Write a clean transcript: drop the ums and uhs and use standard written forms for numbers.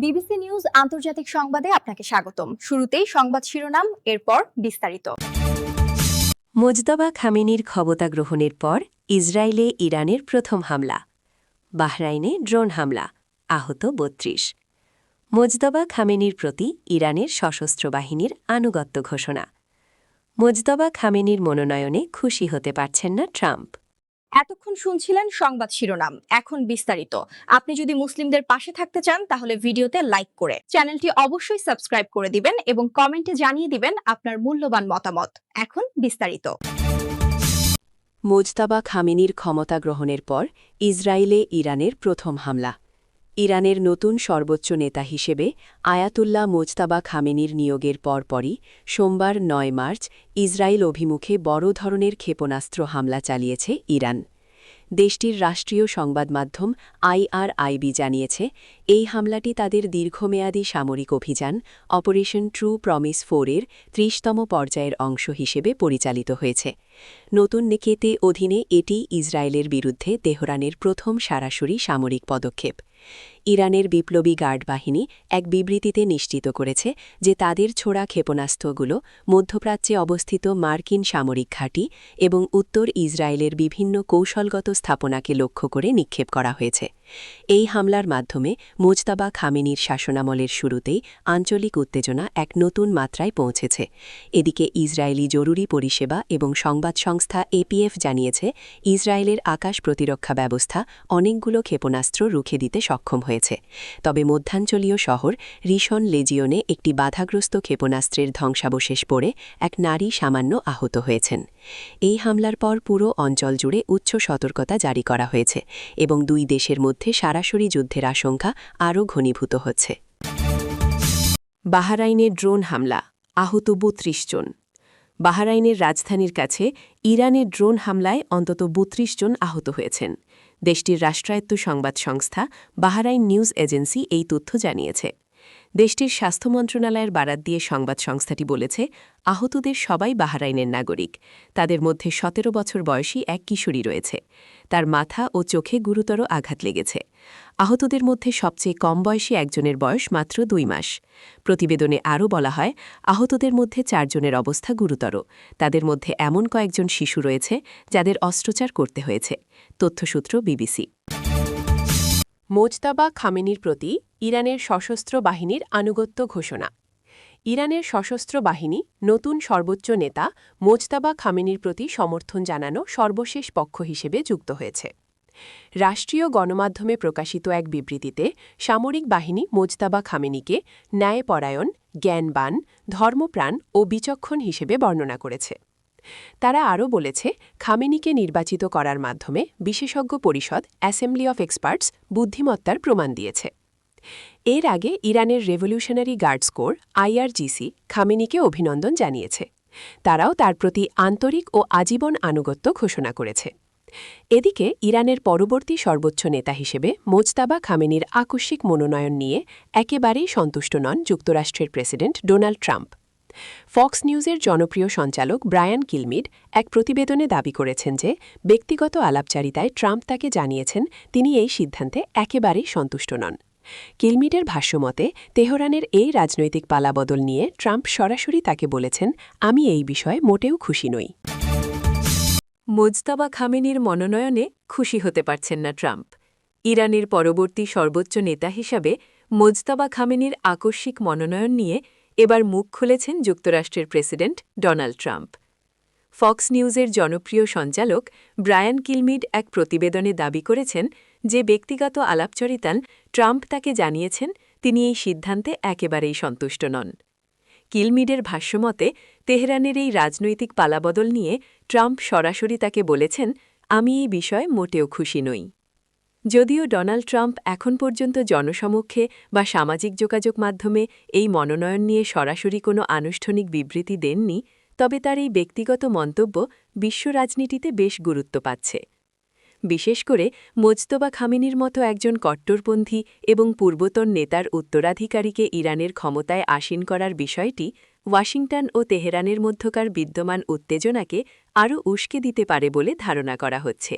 BBC news আন্তর্জাতিক সংবাদে আপনাকে স্বাগতম। শুরুতেই সংবাদ শিরোনাম, এরপর বিস্তারিত। মোজতবা খামেনির ক্ষমতা গ্রহণের পর ইসরায়েলে ইরানের প্রথম হামলা। বাহরাইনে ড্রোন হামলা, আহত ৩২। মোজতবা খামেনির প্রতি ইরানের সশস্ত্র বাহিনীর আনুগত্য ঘোষণা। মোজতবা খামেনির মনোনয়নে খুশি হতে পারছেন না ট্রাম্প। এতক্ষণ শুনছিলেন সংবাদ শিরোনাম, এখন বিস্তারিত। আপনি যদি মুসলিমদের পাশে থাকতে চান তাহলে ভিডিওতে লাইক করে চ্যানেলটি অবশ্যই সাবস্ক্রাইব করে দিবেন এবং কমেন্টে জানিয়ে দিবেন আপনার মূল্যবান মতামত। এখন বিস্তারিত। মোজতবা খামেনির ক্ষমতা গ্রহণের পর ইসরায়েলে ইরানের প্রথম হামলা। ইরানের নতুন সর্বোচ্চ নেতা হিসেবে আয়াতুল্লাহ মোজতবা খামেনির নিয়োগের পরপরই সোমবার ৯ মার্চ ইসরায়েল অভিমুখে বড় ধরনের ক্ষেপণাস্ত্র হামলা চালিয়েছে ইরান। দেশটির রাষ্ট্রীয় সংবাদ মাধ্যম IRIB জানিয়েছে, এই হামলাটি তাদের দীর্ঘমেয়াদী সামরিক অভিযান অপারেশন ট্রু প্রমিস 4-এর ৩০তম পর্যায়ের অংশ হিসেবে পরিচালিত হয়েছে। নতুন নিকেতে অধীনে এটি ইসরায়েলের বিরুদ্ধে তেহরানের প্রথম সরাসরি সামরিক পদক্ষেপ। ইরানের বিপ্লবী গার্ড বাহিনী এক বিবৃতিতে নিশ্চিত করেছে যে তাদের ছোড়া ক্ষেপণাস্ত্রগুলো মধ্যপ্রাচ্যে অবস্থিত মার্কিন সামরিক ঘাঁটি এবং উত্তর ইসরায়েলের বিভিন্ন কৌশলগত স্থাপনাকে লক্ষ্য করে নিক্ষেপ করা হয়েছে। এই হামলার মাধ্যমে মোজতবা খামেনির শাসনামলের শুরুতেই আঞ্চলিক উত্তেজনা এক নতুন মাত্রায় পৌঁছেছে। এদিকে ইসরায়েলি জরুরি পরিষেবা এবং সংবাদ সংস্থা APF জানিয়েছে, ইসরায়েলের আকাশ প্রতিরক্ষা ব্যবস্থা অনেকগুলো ক্ষেপণাস্ত্র রুখে দিতে সক্ষম হয়েছে। তবে মধ্যাঞ্চলীয় শহর রিশন লেজিওনে একটি বাধাগ্রস্ত ক্ষেপণাস্ত্রের ধ্বংসাবশেষ পড়ে এক নারী সামান্য আহত হয়েছেন। এই হামলার পর পুরো অঞ্চল জুড়ে উচ্চ সতর্কতা জারি করা হয়েছে এবং দুই দেশের মধ্যে সরাসরি যুদ্ধের আশঙ্কা আরও ঘনীভূত হচ্ছে। বাহরাইনে ড্রোন হামলা, আহত ৩২ জন। বাহরাইনের রাজধানীর কাছে ইরানের ড্রোন হামলায় অন্তত ৩২ জন আহত হয়েছেন। দেশটির রাষ্ট্রায়ত্ত সংবাদ সংস্থা বাহরাইন নিউজ এজেন্সি এই তথ্য জানিয়েছে। দেশটির স্বাস্থ্য মন্ত্রণালয়ের বারাত দিয়ে সংবাদ সংস্থাটি বলেছে, আহতদের সবাই বাহরাইনের নাগরিক। তাদের মধ্যে ১৭ বছর বয়সী এক কিশোরী রয়েছে। তার মাথা ও চোখে গুরুতর আঘাত লেগেছে। আহতদের মধ্যে সবচেয়ে কম বয়সী একজনের বয়স মাত্র ২ মাস। প্রতিবেদনে আরও বলা হয়, আহতদের মধ্যে ৪ জনের অবস্থা গুরুতর। তাদের মধ্যে এমন কয়েকজন শিশু রয়েছে যাদের অস্ত্রোপচার করতে হয়েছে। তথ্যসূত্র বিবিসি। মোজতবা খামেনির প্রতি ইরানের সশস্ত্র বাহিনীর আনুগত্য ঘোষণা। ইরানের সশস্ত্র বাহিনী নতুন সর্বোচ্চ নেতা মোজতবা খামেনির প্রতি সমর্থন জানানো সর্বশেষ পক্ষ হিসেবে যুক্ত হয়েছে। রাষ্ট্রীয় গণমাধ্যমে প্রকাশিত এক বিবৃতিতে সামরিক বাহিনী মোজতবা খামেনিকে ন্যায়পরায়ণ, জ্ঞানবান, ধর্মপ্রাণ ও বিচক্ষণ হিসেবে বর্ণনা করেছে। তারা আরও বলেছে, খামেনিকে নির্বাচিত করার মাধ্যমে বিশেষজ্ঞ পরিষদ অ্যাসেম্বলি অফ এক্সপার্টস বুদ্ধিমত্তার প্রমাণ দিয়েছে। এর আগে ইরানের রেভলিউশনারি গার্ডস কোর IRGC খামেনিকে অভিনন্দন জানিয়েছে। তারাও তার প্রতি আন্তরিক ও আজীবন আনুগত্য ঘোষণা করেছে। এদিকে ইরানের পরবর্তী সর্বোচ্চ নেতা হিসেবে মোজতবা খামেনির আকস্মিক মনোনয়ন নিয়ে একেবারেই সন্তুষ্ট নন যুক্তরাষ্ট্রের প্রেসিডেন্ট ডোনাল্ড ট্রাম্প। ফক্স নিউজের জনপ্রিয় সঞ্চালক ব্রায়ান কিলমিড এক প্রতিবেদনে দাবি করেছেন যে ব্যক্তিগত আলাপচারিতায় ট্রাম্প তাকে জানিয়েছেন তিনি এই সিদ্ধান্তে একেবারেই সন্তুষ্ট নন। কিলমিডের ভাষ্যমতে, তেহরানের এই রাজনৈতিক পালাবদল নিয়ে ট্রাম্প সরাসরি তাকে বলেছেন, আমি এই বিষয়ে মোটেও খুশি নই। মোজতবা খামেনির মনোনয়নে খুশি হতে পারছেন না ট্রাম্প। ইরানের পরবর্তী সর্বোচ্চ নেতা হিসাবে মোজতবা খামেনির আকস্মিক মনোনয়ন নিয়ে এবার মুখ খুলেছেন যুক্তরাষ্ট্রের প্রেসিডেন্ট ডোনাল্ড ট্রাম্প। ফক্স নিউজের জনপ্রিয় সঞ্চালক ব্রায়ান কিলমিড এক প্রতিবেদনে দাবি করেছেন যে ব্যক্তিগত আলাপচারিতায় ট্রাম্প তাকে জানিয়েছেন তিনি এই সিদ্ধান্তে একেবারেই সন্তুষ্ট নন। কিলমিডের ভাষ্যমতে, তেহরানের এই রাজনৈতিক পালাবদল নিয়ে ট্রাম্প সরাসরি তাকে বলেছেন, আমি এই বিষয়ে মোটেও খুশি নই। যদিও ডোনাল্ড ট্রাম্প এখন পর্যন্ত জনসমক্ষে বা সামাজিক যোগাযোগ মাধ্যমে এই মনোনয়ন নিয়ে সরাসরি কোনো আনুষ্ঠানিক বিবৃতি দেননি, তবে তার এই ব্যক্তিগত মন্তব্য বিশ্ব রাজনীতিতে বেশ গুরুত্ব পাচ্ছে। বিশেষ করে মোজতবা খামেনির মতো একজন কট্টরপন্থী এবং পূর্বতন নেতার উত্তরাধিকারীকে ইরানের ক্ষমতায় আসীন করার বিষয়টি ওয়াশিংটন ও তেহরানের মধ্যকার বিদ্যমান উত্তেজনাকে আরও উস্কে দিতে পারে বলে ধারণা করা হচ্ছে।